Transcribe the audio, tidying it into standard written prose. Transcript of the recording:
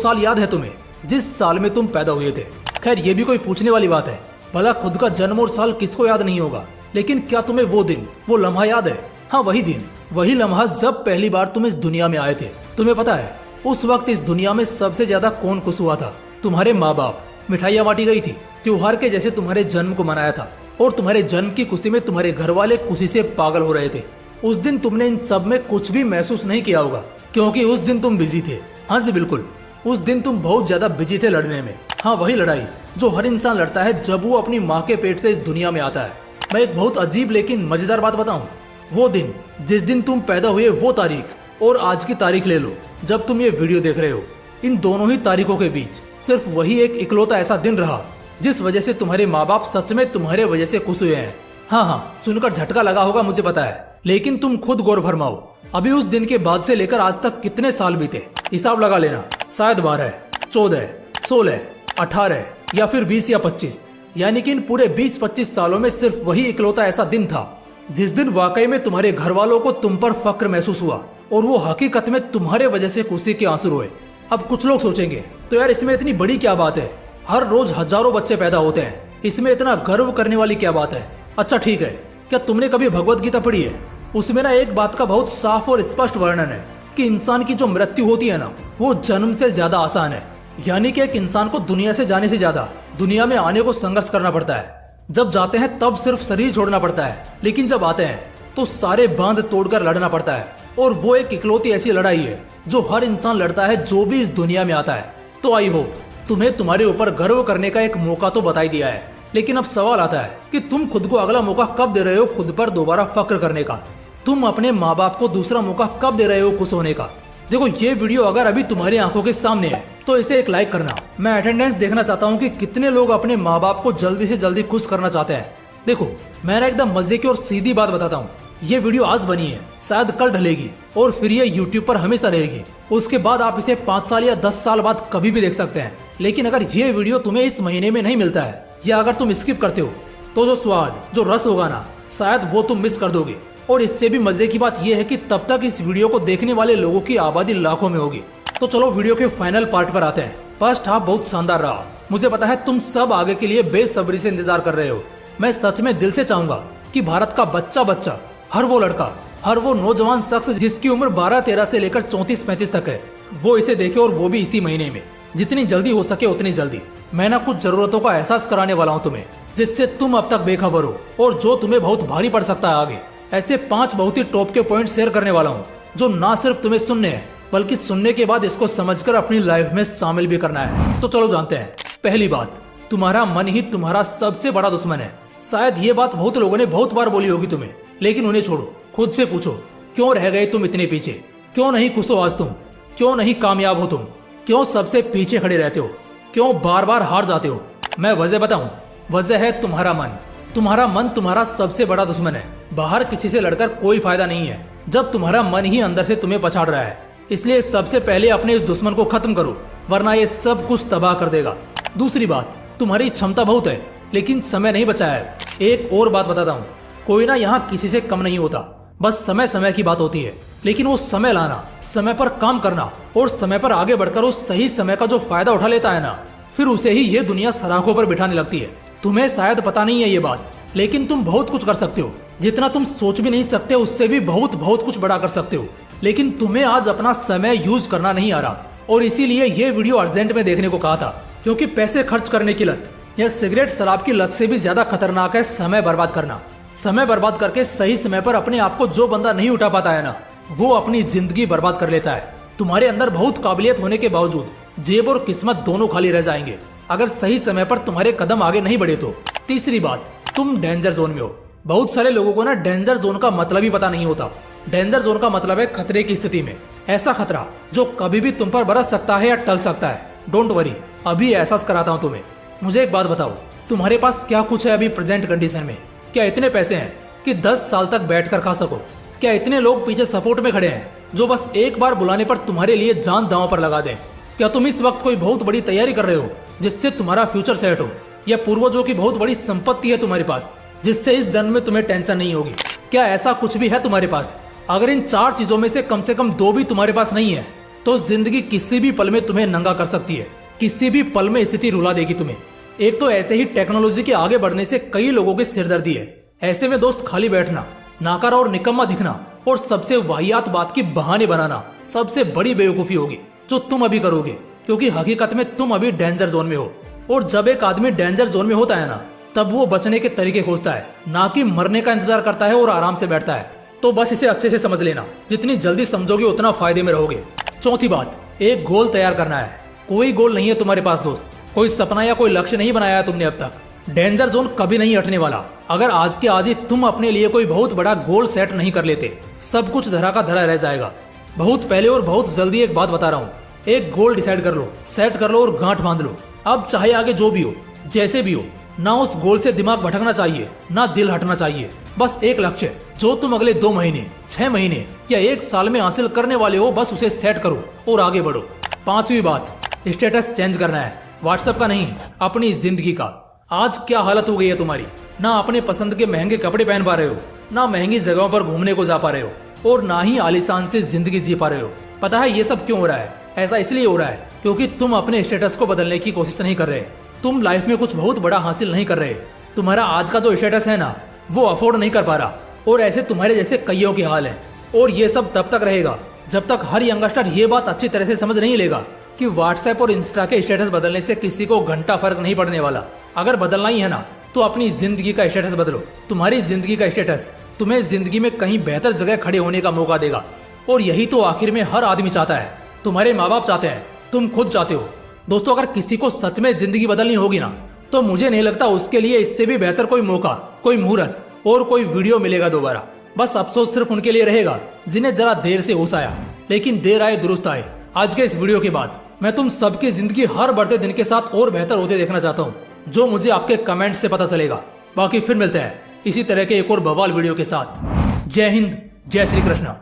साल याद है तुम्हें, जिस साल में तुम पैदा हुए थे? खैर ये भी कोई पूछने वाली बात है, भला खुद का जन्म और साल किसको याद नहीं होगा। लेकिन क्या तुम्हें वो दिन, वो लम्हा याद है? हाँ वही दिन, वही लम्हा जब पहली बार तुम इस दुनिया में आए थे। तुम्हें पता है उस वक्त इस दुनिया में सबसे ज्यादा कौन खुश हुआ था? तुम्हारे माँ बाप। मिठाइयाँ बांटी गई थी, त्योहार के जैसे तुम्हारे जन्म को मनाया था, और तुम्हारे जन्म की खुशी में तुम्हारे घर वाले खुशी से पागल हो रहे थे। उस दिन तुमने इन सब में कुछ भी महसूस नहीं किया होगा, क्योंकि उस दिन तुम बिजी थे। हाँ जी बिल्कुल, उस दिन तुम बहुत ज्यादा बिजी थे लड़ने में। हाँ वही लड़ाई जो हर इंसान लड़ता है जब वो अपनी माँ के पेट से इस दुनिया में आता है। मैं एक बहुत अजीब लेकिन मजेदार बात बताऊं, वो दिन जिस दिन तुम पैदा हुए, वो तारीख और आज की तारीख ले लो जब तुम ये वीडियो देख रहे हो, इन दोनों ही तारीखों के बीच सिर्फ वही एक इकलौता ऐसा दिन रहा जिस वजह से तुम्हारे माँ बाप सच में तुम्हारे वजह से खुश हुए हैं। हाँ, सुनकर झटका लगा होगा मुझे पता है, लेकिन तुम खुद गौर फरमाओ, अभी उस दिन के बाद से लेकर आज तक कितने साल बीते? हिसाब लगा लेना, शायद 12, 14, 16, 18 या फिर 20 या 25, यानी कि इन पूरे 20-25 सालों में सिर्फ वही इकलौता ऐसा दिन था जिस दिन वाकई में तुम्हारे घर वालों को तुम पर फक्र महसूस हुआ, और वो हकीकत में तुम्हारे वजह से खुशी के आंसू रोए। अब कुछ लोग सोचेंगे तो यार इसमें इतनी बड़ी क्या बात है, हर रोज हजारों बच्चे पैदा होते हैं, इसमें इतना गर्व करने वाली क्या बात है? अच्छा ठीक है, क्या तुमने कभी भगवत गीता पढ़ी है? उसमें ना एक बात का बहुत साफ और स्पष्ट वर्णन है कि इंसान की जो मृत्यु होती है ना, वो जन्म से ज्यादा आसान है। यानी कि एक इंसान को दुनिया से जाने से ज्यादा दुनिया में आने को संघर्ष करना पड़ता है। जब जाते हैं तब सिर्फ शरीर छोड़ना पड़ता है, लेकिन जब आते हैं तो सारे बांध तोड़कर लड़ना पड़ता है। और वो एक इकलौती ऐसी लड़ाई है जो हर इंसान लड़ता है जो भी इस दुनिया में आता है। तो आई होप तुम्हें तुम्हारे ऊपर गर्व करने का एक मौका तो बता ही दिया है, लेकिन अब सवाल आता है कि तुम खुद को अगला मौका कब दे रहे हो खुद पर दोबारा फक्र करने का? तुम अपने माँ बाप को दूसरा मौका कब दे रहे हो खुश होने का? देखो ये वीडियो अगर अभी तुम्हारी आंखों के सामने है तो इसे एक लाइक करना। मैं अटेंडेंस देखना चाहता हूँ कि कितने लोग अपने माँ बाप को जल्दी से जल्दी खुश करना चाहते हैं। देखो मैं ना एकदम मजे की और सीधी बात बताता हूँ, ये वीडियो आज बनी है, शायद कल ढलेगी और फिर ये YouTube पर हमेशा रहेगी। उसके बाद आप इसे 5 साल या 10 साल बाद कभी भी देख सकते हैं। लेकिन अगर ये वीडियो तुम्हें इस महीने में नहीं मिलता है या अगर तुम स्किप करते हो तो जो स्वाद, जो रस होगा ना, शायद वो तुम मिस कर दोगे। और इससे भी मजे की बात यह है कि तब तक इस वीडियो को देखने वाले लोगों की आबादी लाखों में होगी। तो चलो वीडियो के फाइनल पार्ट पर आते हैं। फर्स्ट हाफ बहुत शानदार रहा, मुझे पता है तुम सब आगे के लिए बेसब्री से इंतजार कर रहे हो। मैं सच में दिल से चाहूंगा कि भारत का बच्चा बच्चा, हर वो लड़का, हर वो नौजवान शख्स जिसकी उम्र 12-13 से लेकर 34-35 तक है, वो इसे देखे, और वो भी इसी महीने में, जितनी जल्दी हो सके उतनी जल्दी। मैं ना कुछ जरूरतों का एहसास कराने वाला हूँ तुम्हें, जिससे तुम अब तक बेखबर हो और जो तुम्हें बहुत भारी पड़ सकता है आगे। ऐसे 5 बहुत ही टॉप के पॉइंट शेयर करने वाला हूँ जो ना सिर्फ तुम्हें सुनने हैं बल्कि सुनने के बाद इसको समझकर अपनी लाइफ में शामिल भी करना है। तो चलो जानते हैं। पहली बात, तुम्हारा मन ही तुम्हारा सबसे बड़ा दुश्मन है। शायद ये बात बहुत लोगों ने बहुत बार बोली होगी तुम्हें, लेकिन उन्हें छोड़ो, खुद से पूछो, क्यों रह गए तुम इतने पीछे? क्यों नहीं खुश हो आज तुम? क्यों नहीं कामयाब हो तुम? क्यों सबसे पीछे खड़े रहते हो? क्यों बार बार हार जाते हो? मैं वजह बताऊं, वजह है तुम्हारा मन। तुम्हारा मन तुम्हारा सबसे बड़ा दुश्मन है। बाहर किसी से लड़कर कोई फायदा नहीं है जब तुम्हारा मन ही अंदर से तुम्हें पछाड़ रहा है। इसलिए सबसे पहले अपने इस दुश्मन को खत्म करो, वरना ये सब कुछ तबाह कर देगा। दूसरी बात, तुम्हारी क्षमता बहुत है लेकिन समय नहीं बचा है। एक और बात बताता हूँ, कोई ना यहाँ किसी से कम नहीं होता, बस समय समय की बात होती है। लेकिन वो समय लाना, समय पर काम करना और समय पर आगे बढ़कर उस सही समय का जो फायदा उठा लेता है ना, फिर उसे ही ये दुनिया सराखों पर बिठाने लगती है। तुम्हें शायद पता नहीं है ये बात, लेकिन तुम बहुत कुछ कर सकते हो। जितना तुम सोच भी नहीं सकते उससे भी बहुत बहुत कुछ बड़ा कर सकते हो। लेकिन तुम्हें आज अपना समय यूज करना नहीं आ रहा, और इसीलिए ये वीडियो अर्जेंट में देखने को कहा था, क्योंकि पैसे खर्च करने की लत या सिगरेट शराब की लत से भी ज्यादा खतरनाक है समय बर्बाद करना। समय बर्बाद करके सही समय पर अपने आप को जो बंदा नहीं उठा पाता है ना, वो अपनी जिंदगी बर्बाद कर लेता है। तुम्हारे अंदर बहुत काबिलियत होने के बावजूद जेब और किस्मत दोनों खाली रह जाएंगे अगर सही समय पर तुम्हारे कदम आगे नहीं बढ़े तो। तीसरी बात, तुम डेंजर जोन में हो। बहुत सारे लोगों को ना डेंजर जोन का मतलब ही पता नहीं होता। डेंजर जोन का मतलब है खतरे की स्थिति में, ऐसा खतरा जो कभी भी तुम पर बरस सकता है या टल सकता है। डोंट वरी, अभी एहसास कराता हूँ तुम्हें। मुझे एक बात बताओ, तुम्हारे पास क्या कुछ है अभी प्रेजेंट कंडीशन में? क्या इतने पैसे हैं कि 10 साल तक बैठकर खा सको? क्या इतने लोग पीछे सपोर्ट में खड़े हैं जो बस एक बार बुलाने पर तुम्हारे लिए जान दांव पर लगा दें? क्या तुम इस वक्त कोई बहुत बड़ी तैयारी कर रहे हो जिससे तुम्हारा फ्यूचर सेट हो? या पूर्वजों की बहुत बड़ी संपत्ति है तुम्हारे पास जिससे इस जन्म में तुम्हें टेंशन नहीं होगी? क्या ऐसा कुछ भी है तुम्हारे पास? अगर इन 4 चीजों में से कम 2 भी तुम्हारे पास नहीं है तो जिंदगी किसी भी पल में तुम्हें नंगा कर सकती है, किसी भी पल में स्थिति रुला देगी तुम्हें। एक तो ऐसे ही टेक्नोलॉजी के आगे बढ़ने से कई लोगों की सिरदर्दी है। ऐसे में दोस्त खाली बैठना, नाकारा और निकम्मा दिखना और सबसे वाहियात बात की बहाने बनाना सबसे बड़ी बेवकूफी होगी जो तुम अभी करोगे, क्योंकि हकीकत में तुम अभी डेंजर जोन में हो। और जब एक आदमी डेंजर जोन में होता है ना, तब वो बचने के तरीके खोजता है, ना कि मरने का इंतजार करता है और आराम से बैठता है। तो बस इसे अच्छे से समझ लेना, जितनी जल्दी समझोगे उतना फायदे में रहोगे। चौथी बात, एक गोल तैयार करना है। कोई गोल नहीं है तुम्हारे पास दोस्त, कोई सपना या कोई लक्ष्य नहीं बनाया है तुमने अब तक। डेंजर जोन कभी नहीं हटने वाला अगर आज के आज ही तुम अपने लिए कोई बहुत बड़ा गोल सेट नहीं कर लेते। सब कुछ धरा का धरा रह जाएगा। बहुत पहले और बहुत जल्दी एक बात बता रहा हूँ, एक गोल डिसाइड कर लो, सेट कर लो और गांठ बांध लो। अब चाहे आगे जो भी हो, जैसे भी हो, ना उस गोल से दिमाग भटकना चाहिए, ना दिल हटना चाहिए। बस एक लक्ष्य जो तुम अगले 2 महीने, 6 महीने या 1 साल में हासिल करने वाले हो, बस उसे सेट करो और आगे बढ़ो। 5वीं बात, स्टेटस चेंज करना है। व्हाट्सएप का नहीं, अपनी जिंदगी का। आज क्या हालत हो गई है तुम्हारी, ना अपने पसंद के महंगे कपड़े पहन पा रहे हो, ना महंगी जगहों पर घूमने को जा पा रहे हो और ना ही आलीशान से जिंदगी जी पा रहे हो। पता है ये सब क्यों हो रहा है? ऐसा इसलिए हो रहा है क्योंकि तुम अपने स्टेटस को बदलने की कोशिश नहीं कर रहे। तुम लाइफ में कुछ बहुत बड़ा हासिल नहीं कर रहे। तुम्हारा आज का जो स्टेटस है ना, वो अफोर्ड नहीं कर पा रहा। और ऐसे तुम्हारे जैसे कईयों के हाल है। और ये सब तब तक रहेगा जब तक हर यंगस्टर ये बात अच्छी तरह से समझ नहीं लेगा कि व्हाट्सएप और इंस्टा के स्टेटस बदलने से किसी को घंटा फर्क नहीं पड़ने वाला। अगर बदलना ही है ना, तो अपनी जिंदगी का स्टेटस बदलो। तुम्हारी जिंदगी का स्टेटस तुम्हें जिंदगी में कहीं बेहतर जगह खड़े होने का मौका देगा। और यही तो आखिर में हर आदमी चाहता है। तुम्हारे माँ बाप चाहते हैं, तुम खुद चाहते हो। दोस्तों, अगर किसी को सच में जिंदगी बदलनी होगी ना, तो मुझे नहीं लगता उसके लिए इससे भी बेहतर कोई मौका, कोई मुहूर्त और कोई वीडियो मिलेगा दोबारा। बस अफसोस सिर्फ उनके लिए रहेगा जिन्हें जरा देर से होश आया, लेकिन देर आए दुरुस्त आए। आज के इस वीडियो के बाद मैं तुम सबकी जिंदगी हर बढ़ते दिन के साथ और बेहतर होते देखना चाहता हूँ, जो मुझे आपके कमेंट से पता चलेगा। बाकी फिर मिलते हैं इसी तरह के एक और बवाल वीडियो के साथ। जय हिंद, जय श्री कृष्णा।